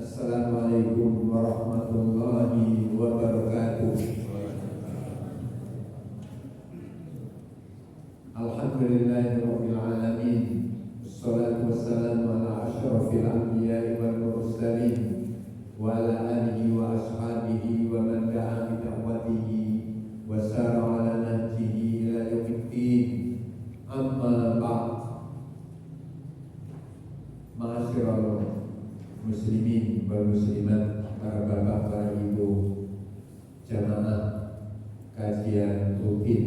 Assalamualaikum warahmatullahi wabarakatuh. Alhamdulillahirabbil alamin. Wassalatu wassalamu ala asyrafil anbiya'i wal mursalin wa ala alihi wa ashabihi wa man da'a bi da'watihi wa sara ala nahjihi ila yaumiddin. Amma ba'd. Ma'asyiral muslimin wal muslimat, para bapak, para ibu, jamaah kajian rutin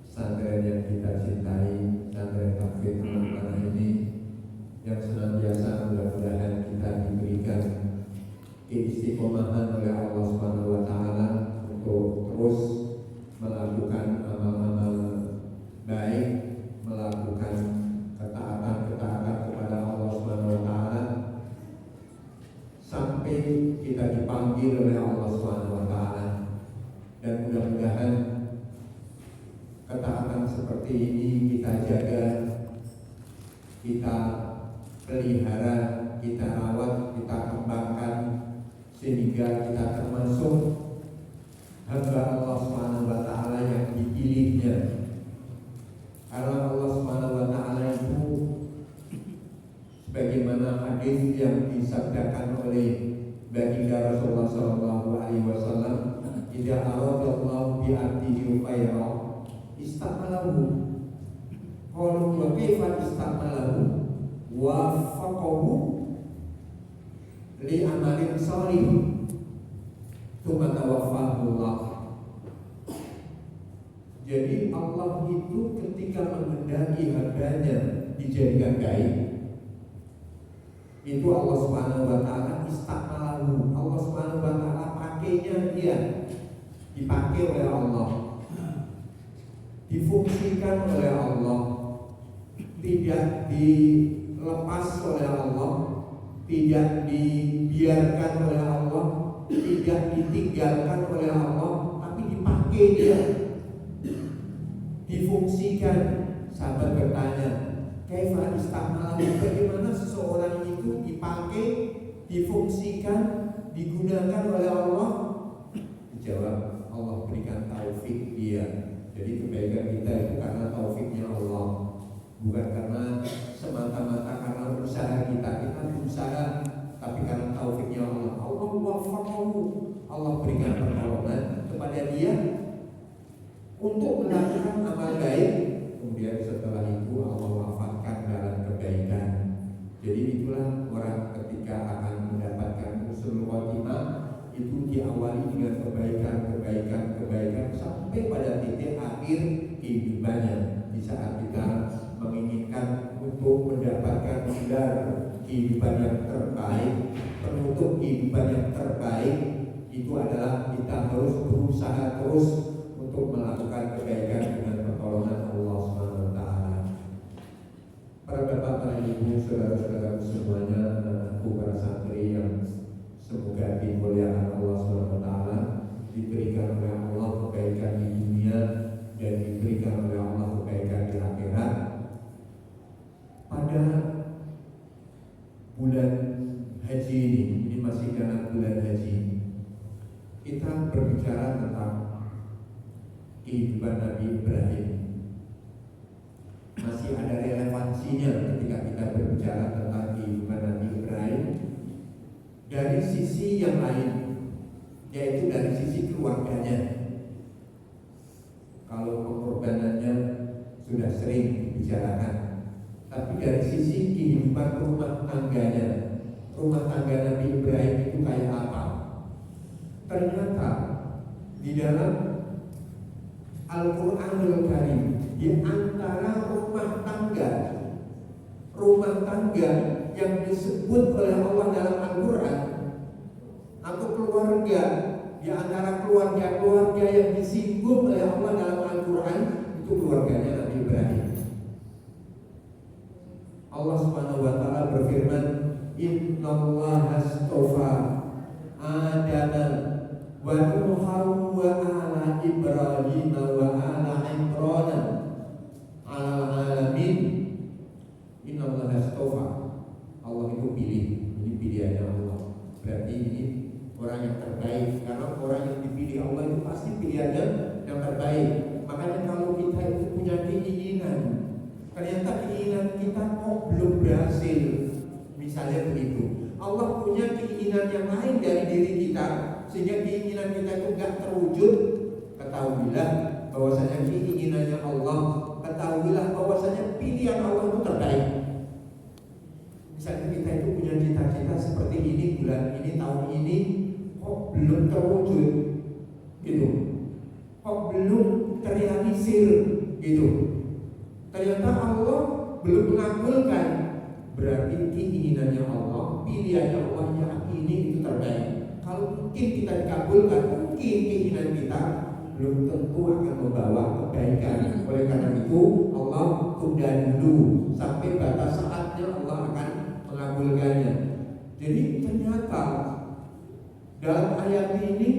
pesantren yang kita cintai, pesantren Tahfidz Anak ini, yang senantiasa mudah-mudahan kita diberikan keistiqomahan oleh Allah Subhanahu wa taala untuk terus melakukan amal-amal baik, melakukan ketaatan-ketaatan kepada Allah Subhanahu wa taala sampai kita dipanggil oleh Allah Subhanahu wa taala. Dan mudah-mudahan ketaatan seperti ini kita jaga, kita pelihara, kita rawat, kita kembangkan sehingga kita termasuk hamba Allah Subhanahu wa taala yang dipilihnya. Karena Allah Subhanahu wa taala itu sebagaimana hadis yang disabdakan oleh baginda Rasulullah sallallahu alaihi wasallam, "Idza aradallahu bi 'abdihi khairan istamalahu." Qalu wa kaifa istamalahu? Waffaqahu li amalin shalih tsumma tawaffahu Allah. Jadi Allah itu ketika menghendaki hambanya dijadikan baik, itu Allah Subhanahu wa taala istamalahu. Allah Subhanahu wa taala pakainya dia, dipakai oleh Allah, difungsikan oleh Allah, tidak dilepas oleh Allah, tidak dibiarkan oleh Allah, tidak ditinggalkan oleh Allah, tapi dipakai dia, difungsikan. Sahabat bertanya, kaifa istamalahu? Bagaimana seseorang itu dipakai, difungsikan, digunakan oleh Allah? Dijawab, Allah berikan taufik dia. Jadi kebaikan kita itu karena taufiknya Allah, bukan karena semata-mata karena usaha kita. Kita berusaha, tapi karena taufiknya Allah. Allah waffaqahu, Allah berikan pertolongan kepada dia untuk melakukan amal baik. Kemudian setelah itu Allah wafatkan dalam kebaikan. Jadi itulah orang ketika akan mendapatkan husnul khotimah itu diawali dengan kebaikan sampai pada titik akhir kehidupannya. Di saat kita menginginkan untuk mendapatkan gelar kehidupan yang terbaik, penutup kehidupan yang terbaik, itu adalah kita harus berusaha terus untuk melakukan kebaikan dengan pertolongan Allah Subhanahu wa taala. Para bapak, para ibu, saudara-saudara semuanya, anakku para santri yang semoga dimuliakan Allah Subhanahu wa taala, diberikan oleh Allah kebaikan di dunia dan diberikan oleh Allah kebaikan di akhirat. Pada bulan haji ini masih dalam bulan haji, kita berbicara tentang kehidupan Nabi Ibrahim. Masih ada relevansinya ketika kita berbicara tentang kehidupan Nabi Ibrahim dari sisi yang lain, yaitu dari sisi keluarganya. Kalau pengorbanannya sudah sering dibicarakan, tapi dari sisi kehidupan rumah tangganya, rumah tangga Nabi Ibrahim itu kayak apa? Ternyata di dalam Al-Quranul Karim, di antara rumah tangga yang disebut oleh Allah dalam Al-Quran, atau keluarga, di antara keluarga yang disinggung oleh Allah dalam Al-Quran, itu keluarganya Nabi Ibrahim. Allah Subhanahu wa taala berfirman, "Innallaha astafa Adama wa Nuhan wa ala Ibrahim wa ala Imran ala alamin." Innallaha astafa, Allah itu pilih, ini pilihannya Allah. orang yang terbaik, karena orang yang dipilih Allah itu pasti pilihannya yang terbaik. Makanya kalau kita itu punya keinginan, ternyata keinginan kita kok belum berhasil, misalnya begitu, Allah punya keinginan yang lain dari diri kita, sehingga keinginan kita itu nggak terwujud, ketahuilah bahwasanya keinginannya Allah, ketahuilah bahwasanya pilihan Allah itu terbaik. Misalnya kita itu punya cita-cita seperti ini, bulan ini, tahun ini, kok belum terwujud, gitu, kok belum terrealisir, gitu. Ternyata Allah belum mengabulkan, berarti keinginannya Allah, pilihannya Allah yang ini itu terbaik. Kalau mungkin kita dikabulkan, mungkin keinginan kita belum tentu akan membawa kebaikan. Oleh karena itu Allah tunda dulu sampai batas saatnya Allah akan mengabulkannya. Jadi ternyata dalam ayat ini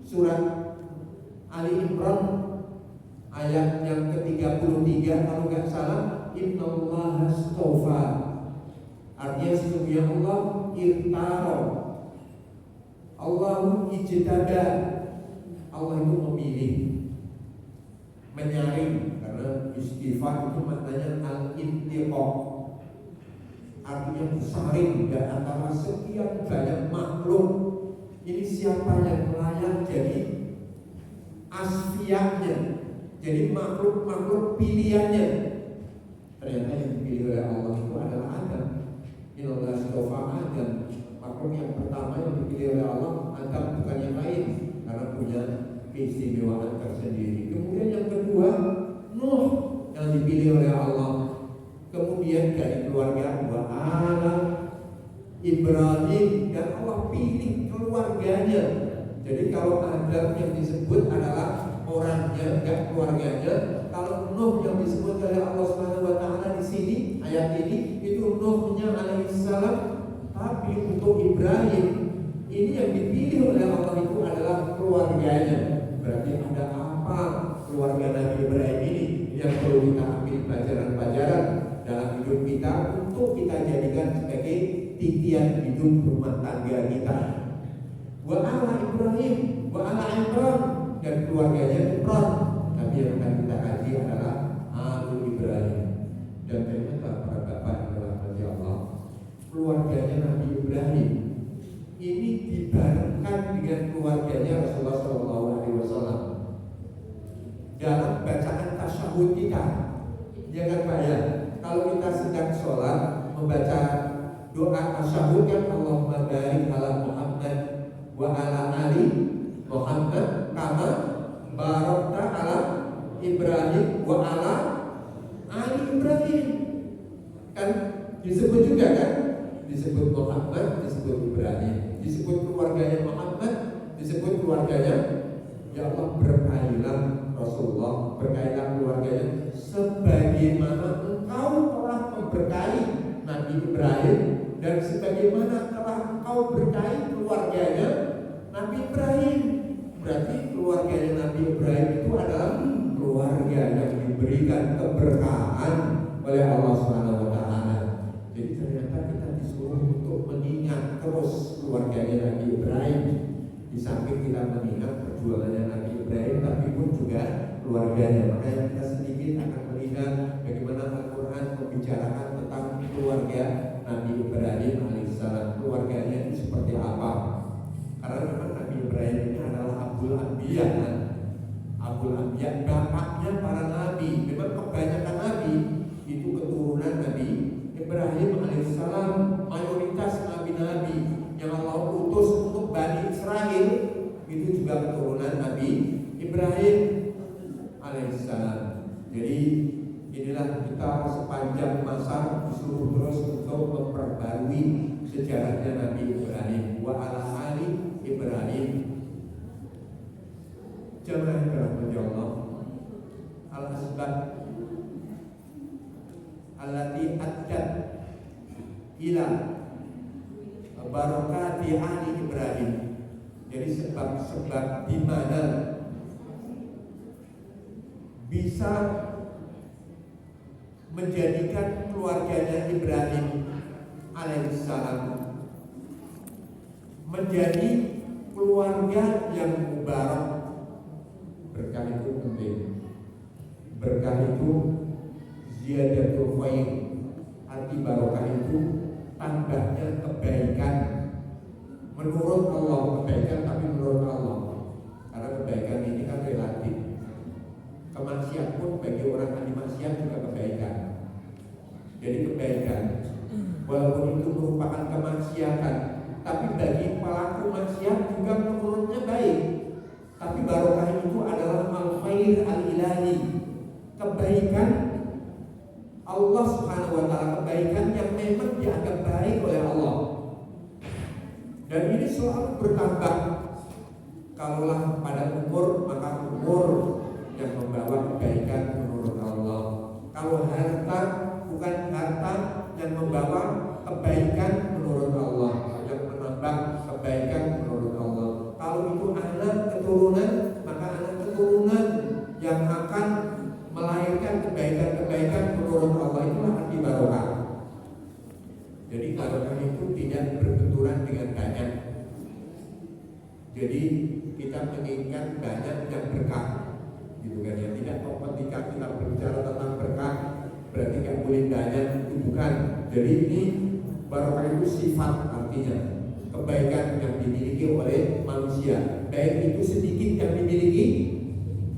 surat Ali Imran ayat yang ke-33 kalau nggak salah, innallaha astofa, artinya sesungguhnya Allah irtaro, Allahu ijtada, Allah itu memilih, menyaring, karena istighfar itu maknanya al-intiqah, artinya bersaring dan antara sekian banyak makhluk ini siapa yang layak jadi asfiahnya, jadi makhluk-makhluk pilihannya. Ternyata yang dipilih oleh Allah itu adalah Adam. Innallaha astofa Adam, makhluk yang pertama yang dipilih oleh Allah Adam, bukan yang lain, karena punya keistimewaan tersendiri. Kemudian yang kedua Nuh yang dipilih oleh Allah. Kemudian dari keluarga ala Ibrahim, dan Allah pilih keluarganya. Jadi kalau Adam yang disebut adalah orangnya, enggak keluarganya. Kalau Nuh yang disebut oleh Allah Subhanahu wa taala di sini ayat ini itu Nuhnya alaihissalam, tapi untuk Ibrahim ini yang dipilih oleh Allah itu adalah keluarganya. Berarti ada apa keluarga Nabi Ibrahim ini yang perlu kita ambil pelajaran-pelajaran dalam hidup kita untuk kita jadikan sebagai titian hidup rumah tangga kita. Wa ala Ibrahim, wa ala Imran, dan keluarganya Imran. Tapi yang akan kita kaji adalah Alu Ibrahim. Dan ternyata para bapak adalah Allah, keluarganya Nabi Ibrahim ini dibarengkan dengan keluarganya Rasulullah SAW dalam bacaan tasyahud kita. Jangan bayar kalau kita sedang sholat membaca doa tasyahud kan, Allahumma barik ala Muhammad wa ala ali Muhammad kama barakta ala Ibrahim wa ala ali Ibrahim. Kan disebut juga kan, disebut Muhammad, disebut Ibrahim, disebut keluarganya Muhammad, disebut keluarganya. Ya Allah, berkailah Rasulullah, berkailah keluarganya sebagaimana engkau telah memberkahi Nabi Ibrahim, dan sebagaimana telah engkau berkahi keluarganya Nabi Ibrahim. Berarti keluarganya Nabi Ibrahim itu adalah keluarga yang diberikan keberkahan oleh Allah Subhanahu wa taala. Jadi ternyata kita disuruh untuk mengingat terus keluarganya Nabi Ibrahim. Di samping kita mengingat perjuangannya Nabi Ibrahim, tapi pun juga keluarganya. Makanya kita sedikit akan melihat bagaimana Al-Quran membicarakan tentang keluarga Nabi Ibrahim alaihissalam. Keluarganya itu seperti apa? Karena memang Nabi Ibrahim ini adalah Abul Anbiya, kan? Abul Anbiya, bapaknya para nabi. Memang kebanyakan nabi itu keturunan Nabi Ibrahim alaihissalam. Mayoritas nabi-nabi yang Allah utus untuk Bani Israel itu juga keturunan Nabi Ibrahim alaihissalam. Jadi inilah kita sepanjang masa disuruh terus untuk memperbarui sejarahnya Nabi Ibrahim. Wa ala ali Ibrahim. Jemaah dirahmati Allah, al-asbab allati addat ila barakati ali Ibrahim. Jadi sebab-sebab di mana bisa menjadikan keluarganya Ibrahim alaihissalam menjadi keluarga yang mubarak. Berkah itu penting. Berkah itu ziyadatul khair. Arti barokah itu tambahnya kebaikan. Menurut Allah kebaikan, tapi menurut Allah. Karena kebaikan ini kan relatif. Kemaksiatan pun bagi orang ahli maksiat juga kebaikan. Jadi kebaikan, walaupun itu merupakan kemaksiatan, tapi bagi pelaku maksiat juga menurutnya baik. Tapi barokah itu adalah al-khair al-ilahi, kebaikan Allah subhanahu wa ta'ala, kebaikan yang memang dianggap baik oleh Allah. Dan ini selalu bertambah. Kalaulah pada umur, maka umur yang membawa kebaikan menurut Allah. Kalau harta, bukan harta yang membawa kebaikan menurut Allah, yang menambah kebaikan menurut Allah. Kalau itu anak keturunan, maka anak keturunan yang akan melahirkan kebaikan-kebaikan menurut Allah, itulah arti barokah. Jadi barokah itu tidak berbenturan dengan banyak. Jadi kita menginginkan banyak yang berkah, gitu kan ya. Tidak ketika kita berbicara tentang berkah berarti nggak boleh banyak, itu bukan. Jadi ini barokah itu sifat, artinya kebaikan yang dimiliki oleh manusia, baik itu sedikit yang dimiliki,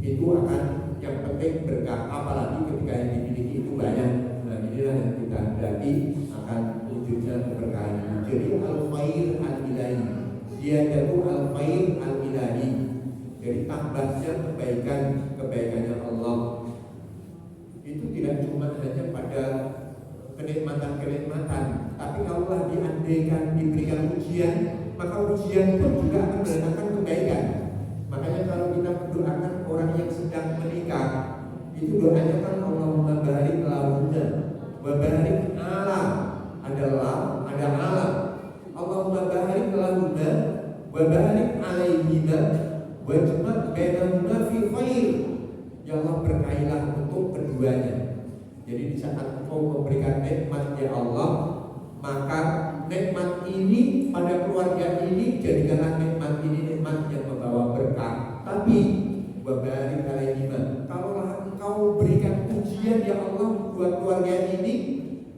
itu akan yang penting berkah. Apalagi ketika yang dimiliki itu banyak. Nah inilah yang kita hadapi akan wujudnya keberkahan. Jadi al-khair al-ilahi, dia jatuh al-khair al-ilahi. Jadi tambahnya kebaikannya Allah. Itu tidak cuma hanya pada kenikmatan-kenikmatan, tapi kalau diandaikan diberikan ujian, maka ujian pun juga akan mendatangkan kebaikan. Makanya kalau kita mendoakan orang yang sedang menikah, itu doanya kan Allahumma barik lahunna wa barik ala, adalah ada alam. Allahumma barik lahunna wa barik alaihina wajma' bainahuma fi khair. Ya Allah, berkailah untuk keduanya. Jadi di saat engkau memberikan nikmat ya Allah, maka nikmat ini pada keluarga ini jadikanlah nikmat ini nikmat yang membawa berkah. Tapi wabarik alaihima, kalaulah engkau berikan ujian ya Allah buat keluarga ini,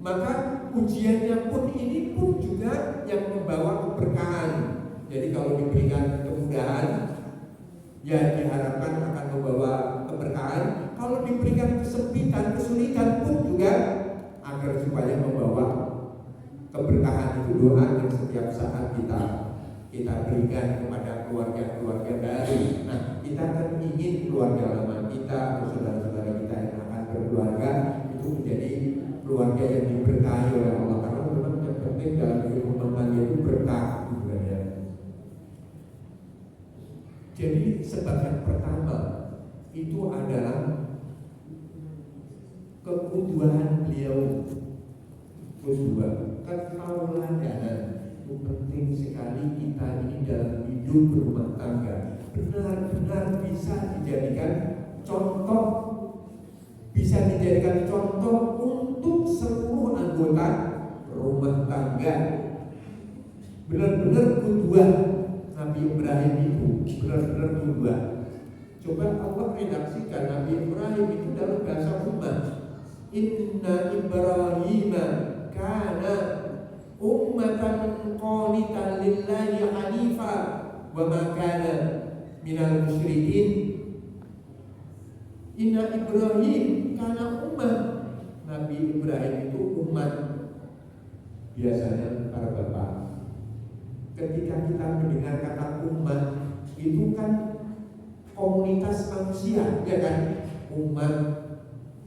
maka ujiannya pun ini pun juga yang membawa keberkahan. Jadi kalau diberikan kemudahan, ya diharapkan akan membawa keberkahan. Kalau diberikan kesempitan, kesulitan pun juga agar supaya membawa keberkahan. Itu doa yang setiap saat kita berikan kepada keluarga-keluarga baru. Nah, kita kan ingin keluarga lama kita atau saudara-saudara kita yang akan berkeluarga itu menjadi keluarga yang diberkahi oleh Allah. Karena memang yang penting dalam hidup manusia itu berkah, gitu ya. Jadi sebab yang pertama itu adalah kekuduan beliau. Kedua, ketauladan. Itu penting sekali kita ini dalam hidup berumah tangga benar-benar bisa dijadikan contoh, untuk seluruh anggota rumah tangga. Benar-benar kedua. Nabi Ibrahim itu benar-benar kedua. Coba Allah redaksikan Nabi Ibrahim itu dalam bahasa umat. Inna Ibrahim kana ummatan qanitan lillahi hanifa wa ma kana minal musyrikin. Inna Ibrahim kana ummah. Nabi Ibrahim itu umat. Biasanya para bapak, ketika kita mendengar kata umat, itu kan komunitas manusia, ya kan? Umat,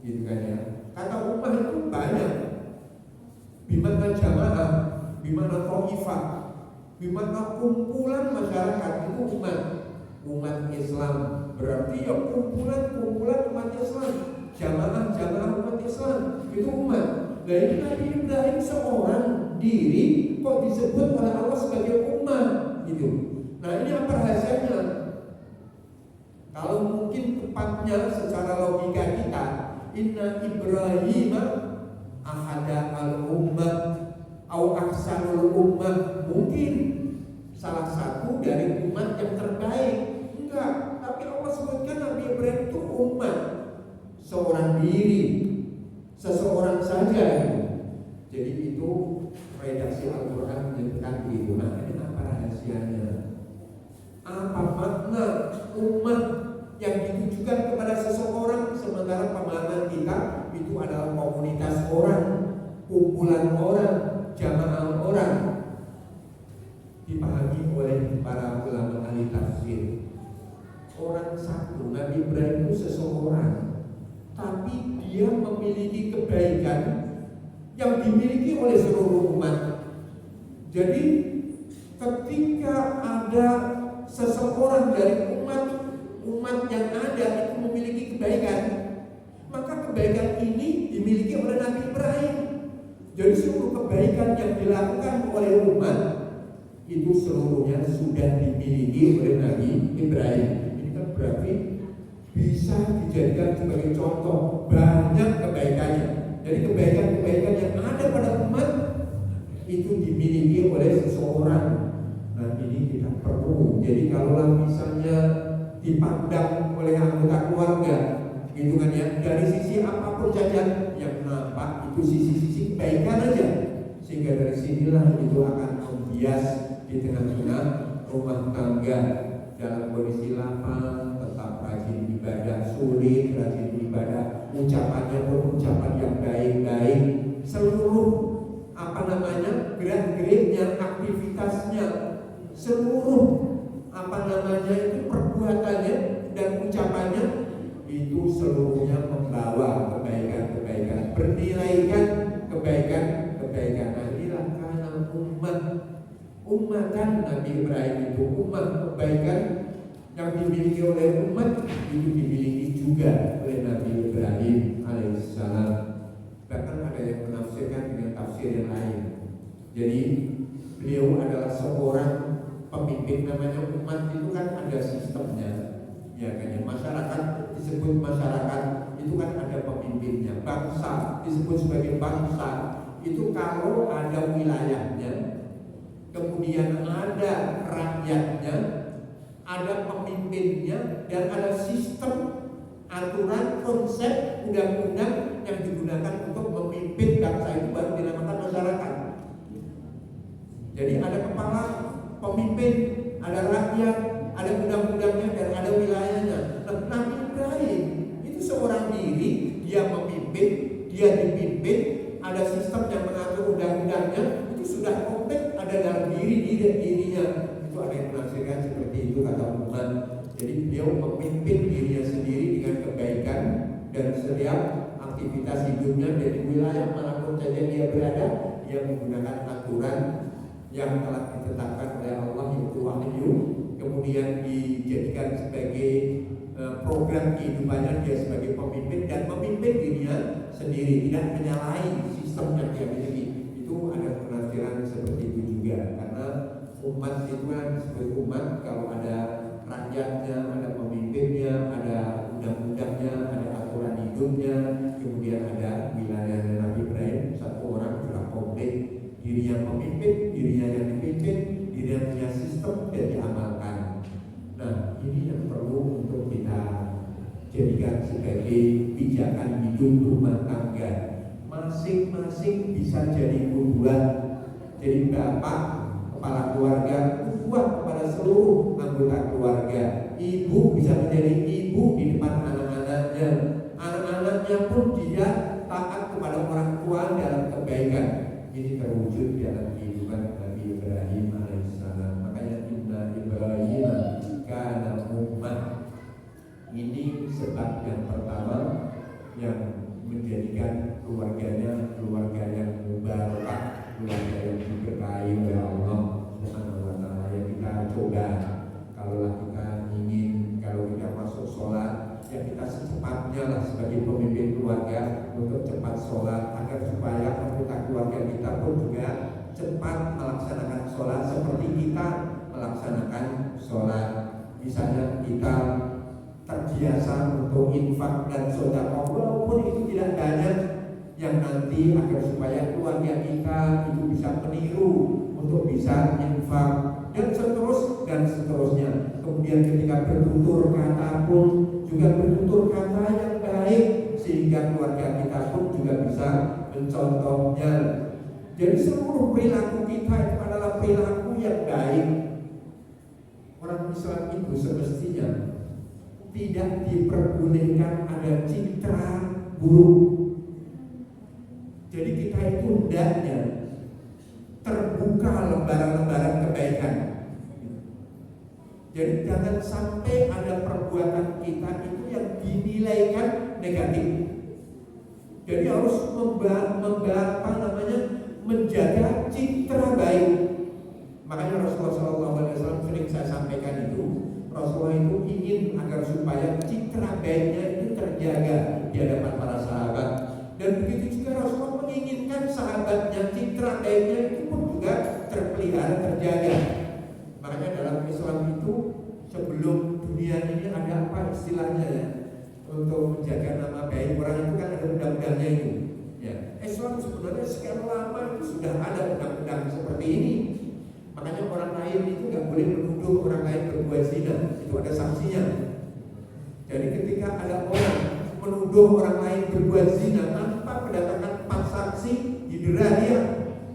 gitu kan ya. Kata umat itu banyak. Bimana jamaah, bimana ta'ifah, bimana kumpulan masyarakat, itu umat. Umat Islam berarti ya kumpulan umat Islam, jamaah umat Islam, itu umat. Nah ini Nabi Ibrahim seorang diri kok disebut oleh Allah sebagai umat, gitu. Nah ini apa rahasianya? Kalau mungkin tepatnya secara logika kita, Inna Ibrahim ahada al-ummah au aksanul ummah, mungkin salah satu dari umat diri seseorang saja. Jadi itu redaksi Al-Quran menyebutkan itu. Nah, ini apa rahasianya? Apa makna umat yang ditujukan kepada seseorang, sementara pemahaman kita itu adalah komunitas orang, kumpulan orang, jamaah orang. Dipahami oleh para ulama ahli tafsir. Orang satu, Nabi Ibrahim itu seseorang, tapi dia memiliki kebaikan yang dimiliki oleh seluruh umat. Jadi ketika ada seseorang dari umat yang ada itu memiliki kebaikan, maka kebaikan ini dimiliki oleh Nabi Ibrahim. Jadi seluruh kebaikan yang dilakukan oleh umat itu seluruhnya sudah dimiliki oleh Nabi Ibrahim. Ini kan berarti bisa dijadikan sebagai contoh banyak kebaikannya. Jadi kebaikan-kebaikan yang ada pada umat itu dimiliki oleh seseorang. Nah, ini kita perlu. Jadi kalau misalnya dipandang oleh anggota keluarga, gitu kan ya, dari sisi apapun saja yang nampak itu sisi-sisi kebaikan aja, sehingga dari sinilah itu akan membias di tengah-tengah rumah tangga dalam kondisi lapang, tetap rajin ibadah, sulit rajin ibadah, ucapannya pun ucapan yang baik-baik, seluruh gerak-geriknya, aktivitasnya, seluruh itu perbuatannya dan ucapannya itu seluruhnya membawa kebaikan-kebaikan, bernilaikan kebaikan-kebaikan. Inilah karena umatan Nabi Ibrahim itu umat kebaikan yang dimiliki oleh umat itu dimiliki juga oleh Nabi Ibrahim alaihissalam. Bahkan ada yang menafsirkan dengan tafsir yang lain. Jadi beliau adalah seorang pemimpin. Namanya umat itu kan ada sistemnya, ya kan ya. Masyarakat disebut masyarakat itu kan ada pemimpinnya. Bangsa disebut sebagai bangsa itu kalau ada wilayahnya, kemudian ada rakyatnya, ada pemimpinnya, dan ada sistem, aturan, konsep, undang-undang yang digunakan untuk memimpin bangsa itu, baru dinamakan masyarakat. Jadi ada kepala pemimpin, ada rakyat, ada undang-undangnya, dan ada wilayahnya. Nah, Nabi Ibrahim itu seorang diri, dia memimpin, dia dipimpin, ada sistem yang mengatur undang-undangnya, itu sudah komplit ada dalam dirinya. Itu ada yang menafsirkan seperti itu kata Umar. Jadi beliau memimpin dirinya sendiri dengan kebaikan, dan setiap aktivitas hidupnya dari wilayah manapun saja dia berada, dia menggunakan aturan yang telah ditetapkan oleh Allah, yaitu wahyu, kemudian dijadikan sebagai program kehidupannya dia sebagai pemimpin, dan memimpin dirinya sendiri, tidak menyalahi sistem yang dia miliki. Itu ada penafsiran seperti itu juga, karena umat itu kan disebut umat kalau ada rakyatnya, ada pemimpinnya, ada undang-undangnya, ada aturan hidupnya, kemudian ada wilayahnya. Nabi Ibrahim satu orang sudah komplit, dirinya pemimpin, dirinya yang dipimpin, dirinya punya sistem dan diamalkan. Nah, ini yang perlu untuk kita jadikan sebagai pijakan hidup rumah tangga. Masing-masing bisa jadi qudwah, jadi bapak, kepala keluarga, qudwah kepada seluruh anggota keluarga. Ibu bisa menjadi ibu di depan anak-anaknya. Anak-anaknya pun dia taat kepada orang tua dalam kebaikan. Ini terwujud dalam kehidupan Nabi Ibrahim alaihissalam. Makanya inna Ibrahim kana ummah. Ini sebab yang pertama yang menjadikan keluarganya keluarga yang mubarakah, keluarga yang diberkahi oleh Allah Subhanahu wa taala. Yang kita coba, kalau kita masuk sholat, ya kita secepatnya lah sebagai pemimpin keluarga untuk cepat sholat, agar supaya anggota keluarga kita pun juga cepat melaksanakan sholat seperti kita melaksanakan sholat. Misalnya kita terbiasa untuk infak dan sedekah, walaupun itu tidak banyak, yang nanti agar supaya keluarga kita itu bisa meniru untuk bisa infak dan seterusnya. Kemudian ketika bertutur kata pun juga bertutur kata yang baik, sehingga keluarga mencontohnya. Jadi seluruh perilaku kita itu adalah perilaku yang baik. Orang Islam itu semestinya tidak diperbolehkan ada citra buruk. Jadi kita itu hendaknya terbuka lembaran-lembaran kebaikan. Jadi jangan sampai ada perbuatan kita itu yang dinilaikan negatif. Jadi harus menjaga citra baik. Makanya Rasulullah SAW sering saya sampaikan itu, Rasulullah itu ingin agar supaya citra baiknya itu terjaga di hadapan para sahabat. Dan begitu juga Rasulullah menginginkan sahabatnya citra baiknya itu pun juga terpelihara, terjaga. Makanya dalam Islam itu sebelum dunia ini ada apa istilahnya ya, untuk menjaga nama baik orang itu kan ada undang-undangnya itu. Ya, Islam sebenarnya sekian lama itu sudah ada undang-undang seperti ini. Makanya orang lain itu nggak boleh menuduh orang lain berbuat zina, itu ada sanksinya. Jadi ketika ada orang menuduh orang lain berbuat zina tanpa mendatangkan 4 saksi, didera dia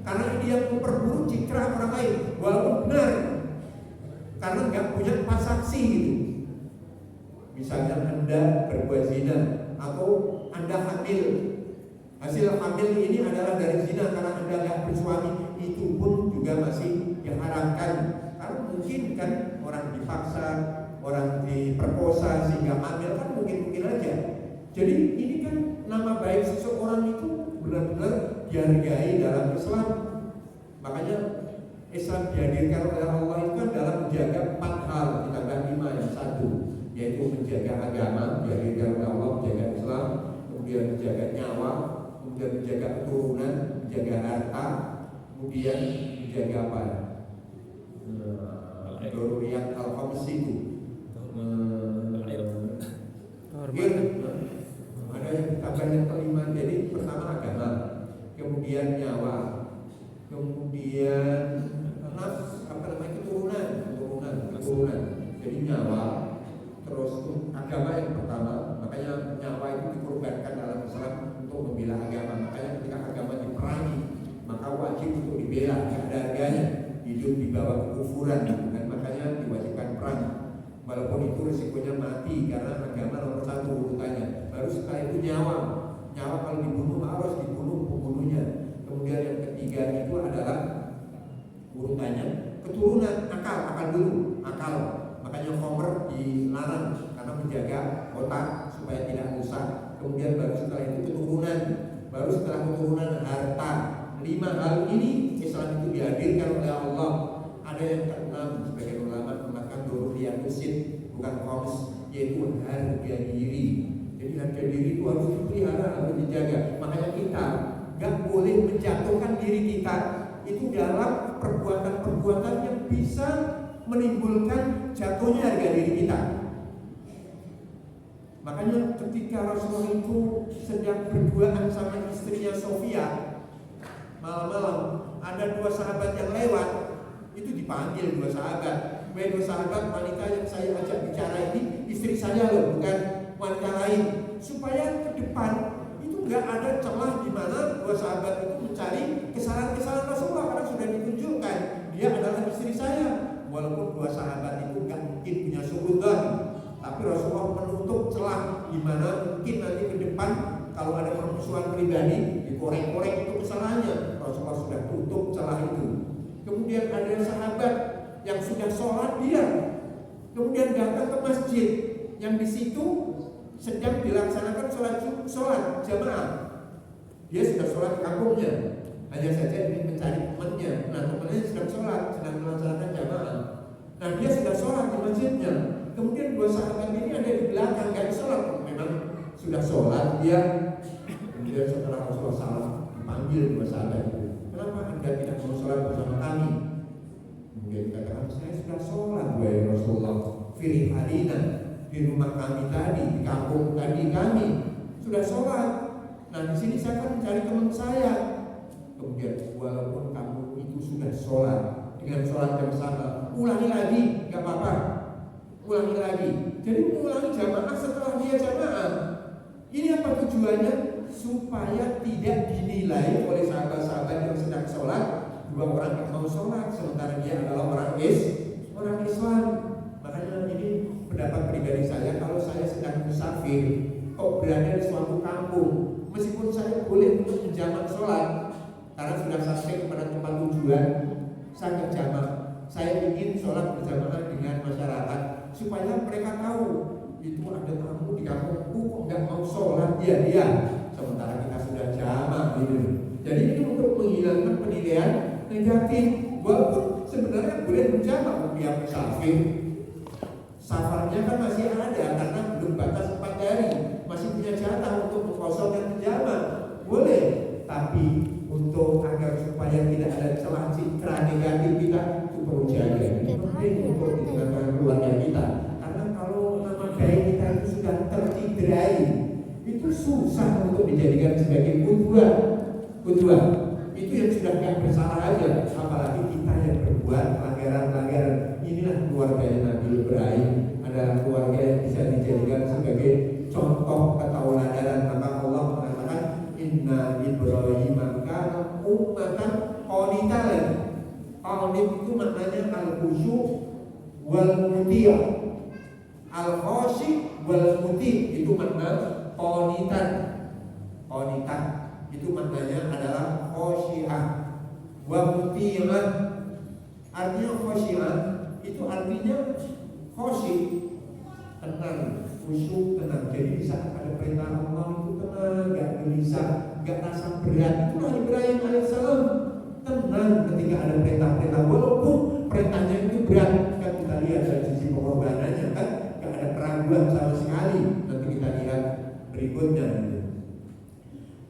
karena dia memperburuk citra orang lain, walaupun benar, karena nggak punya 4 saksi gitu. Misalnya Anda berbuat zina atau Anda hamil, hasil hamil ini adalah dari zina karena Anda nggak bersuami, itu pun juga masih diharamkan. Karena mungkin kan orang dipaksa, orang diperkosa sehingga hamil kan mungkin aja. Jadi ini kan nama baik seseorang itu benar-benar dihargai dalam Islam. Makanya Islam dihadirkan oleh Allah itu kan dalam menjaga 4 hal ditambah 5 yang satu, yaitu menjaga agama, dihadirkan oleh Allah, menjaga Islam, kemudian menjaga nyawa, kemudian menjaga keturunan, menjaga harta, kemudian menjaga apa? Doruriyat al-khams itu. Ada yang ditambah yang kelima. Jadi pertama agama, kemudian nyawa, kemudian keturunan. Jadi nyawa, terus agama yang pertama. Makanya nyawa itu dikorbankan dalam Islam untuk membela agama. Makanya ketika agama diperangi, maka wajib untuk dibela, tidak ada harganya. Hidup di bawah kekufuran, dan makanya diwajibkan perang. Walaupun itu risikonya mati karena agama nomor 1 urutannya. Baru setelah itu nyawa kalau dibunuh harus dibunuh pembunuhnya. Kemudian yang ketiga itu adalah urutannya keturunan, akal dulu. Makanya khomer dilarang karena menjaga otak supaya tidak rusak. Kemudian baru setelah itu keturunan, baru setelah keturunan harta. 5 hal ini Islam itu dihadirkan oleh Allah. Ada yang keenam, sebagian ulama mengatakan doruriyat usid, bukan khoms, yaitu harga diri. Jadi harga diri itu harus dipelihara, harus dijaga. Makanya kita gak boleh menjatuhkan diri kita itu dalam perbuatan-perbuatan yang bisa menimbulkan jatuhnya harga diri kita. Makanya ketika Rasulullah itu sedang berduaan sama istrinya Sofia, malam-malam ada 2 sahabat yang lewat, itu dipanggil 2 sahabat. 2 sahabat, wanita yang saya ajak bicara ini istri saya loh, bukan wanita lain. Supaya ke depan itu nggak ada celah di mana 2 sahabat itu mencari kesalahan-kesalahan Rasulullah, karena sudah ditunjukkan dia adalah istri saya. Walaupun 2 sahabat itu nggak mungkin punya suudzon, tapi Rasulullah menutup celah di mana mungkin nanti ke depan kalau ada permusuhan pribadi, dikorek-korek itu kesalahannya. Rasulullah sudah tutup celah itu. Kemudian ada sahabat yang sudah sholat dia, kemudian datang ke masjid yang di situ sedang dilaksanakan sholat jamaah. Dia sudah sholat di kampungnya, hanya saja ingin mencari temannya. Nah, temannya sedang sholat, sedang melaksanakan jamaah. Nah, dia sudah sholat di masjidnya. Kemudian 2 sahabat ini ada di belakang, gak sholat. Memang sudah sholat dia. Kemudian setelah Rasulullah SAW dipanggil 2 sahabat itu, kenapa Anda tidak mau sholat bersama kami? Kemudian dikatakan, saya sudah sholat wahai Rasulullah, fi harina, di rumah kami tadi, di kampung tadi kami sudah sholat. Nah, di sini saya akan mencari teman saya. Kemudian walaupun kamu itu sudah sholat dengan sholat yang sama, ulangi lagi, gak apa-apa. Ulangi lagi. Jadi mengulangi jamaah setelah dia jamaah. Ini apa tujuannya? supaya tidak dinilai oleh sahabat-sahabat yang sedang sholat, dua orang yang mau sholat sementara dia adalah orang Islam. Makanya ini pendapat pribadi saya, kalau saya sedang musafir, kok berada di suatu kampung, meskipun saya boleh untuk menjamak sholat karena sudah sampai kepada tempat tujuan, saya menjamak. Saya ingin sholat berjamaah dengan masyarakat supaya mereka tahu itu ada tamu di kampungku kok nggak mau sholat dia, sementara kita sudah jamak gitu. Jadi ini untuk menghilangkan penilaian negatif, walaupun sebenarnya boleh menjamak dia musafir. Safarnya kan masih ada karena belum batas 4 hari, masih punya jatah untuk mengkosongkan jamak, boleh. Tapi untuk agar supaya tidak ada celah citra negatif kita, itu perlu jaga. Ini penting untuk di tengah keluarga kita. Karena kalau nama baik kita itu sudah tercederai, itu susah untuk dijadikan sebagai kudwah. Itu yang sudah nggak bersalah aja, apalagi kita yang berbuat pelanggaran. Inilah keluarganya Nabi Ibrahim, adalah keluarga yang bisa dijadikan sebagai contoh ketauladanan. Maka Allah mengatakan Inna Ibrahim kana ummatan qanitan. Qanit itu maknanya al-khusyu' wal muti'. Al-khasyi' wal muti' itu makna qanitan. Qanitan itu maknanya adalah khasyi'ah wa muti'ah. Artinya khasyi'ah itu artinya khasyi', tenang, khusyuk, tenang. Jadi di saat ada perintah Allah itu tenang, gak gelisah, gak rasa berat. Itulah Ibrahim alaihissalam, tenang ketika ada perintah-perintah, walaupun perintahnya itu berat. Kan kita lihat dari sisi pengorbanannya kan, gak ada keraguan sama sekali. Nanti kita lihat berikutnya.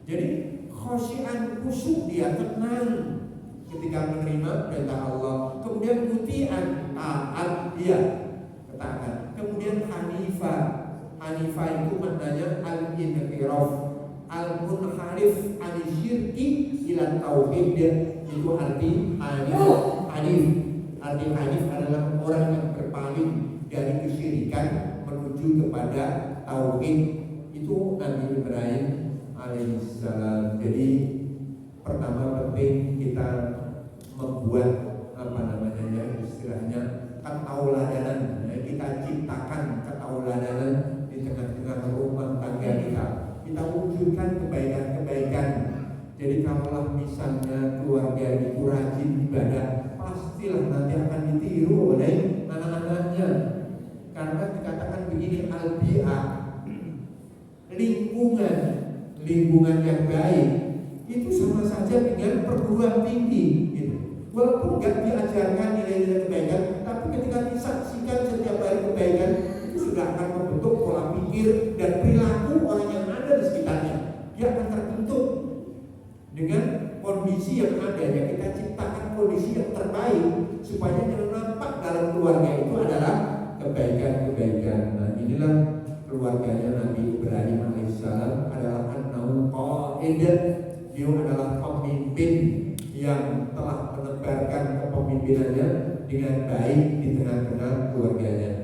Jadi khasyi'an, khusyuk, dia tenang ketika menerima perintah Allah. Kemudian muti'an, taat, dia ketaatan. Kemudian Hanifah itu maknanya al-inqiraf, al-munharif an-syirki ila tauhid. Itu arti Hanif. Arti Hanif adalah orang yang berpaling dari kesyirikan menuju kepada tauhid. Itu Nabi Ibrahim alaihissalam. Jadi pertama penting kita membuat istilahnya ketauladanan. Kita ciptakan ketauladanan di tengah-tengah rumah tangga kita. Kita wujudkan kebaikan-kebaikan. Jadi kalau misalnya keluarga itu rajin ibadah, pastilah nanti akan ditiru oleh anak-anaknya. Karena dikatakan begini, al-bi'ah, lingkungan yang baik itu sama saja dengan perguruan tinggi gitu. Walaupun gak diajarkan nilai-nilai kebaikan, tapi ketika disaksikan setiap hari kebaikan, itu sudah akan membentuk pola pikir dan perilaku orang yang ada di sekitarnya. Dia akan terbentuk dengan kondisi yang ada. Ya, kita ciptakan kondisi yang terbaik supaya yang nampak dalam keluarga itu adalah kebaikan-kebaikan. Nah, inilah keluarganya Nabi Ibrahim alaihissalam, adalah an-nahu qaidah. Dia adalah pemimpin yang telah menebarkan kepemimpinannya dengan baik di tengah-tengah keluarganya.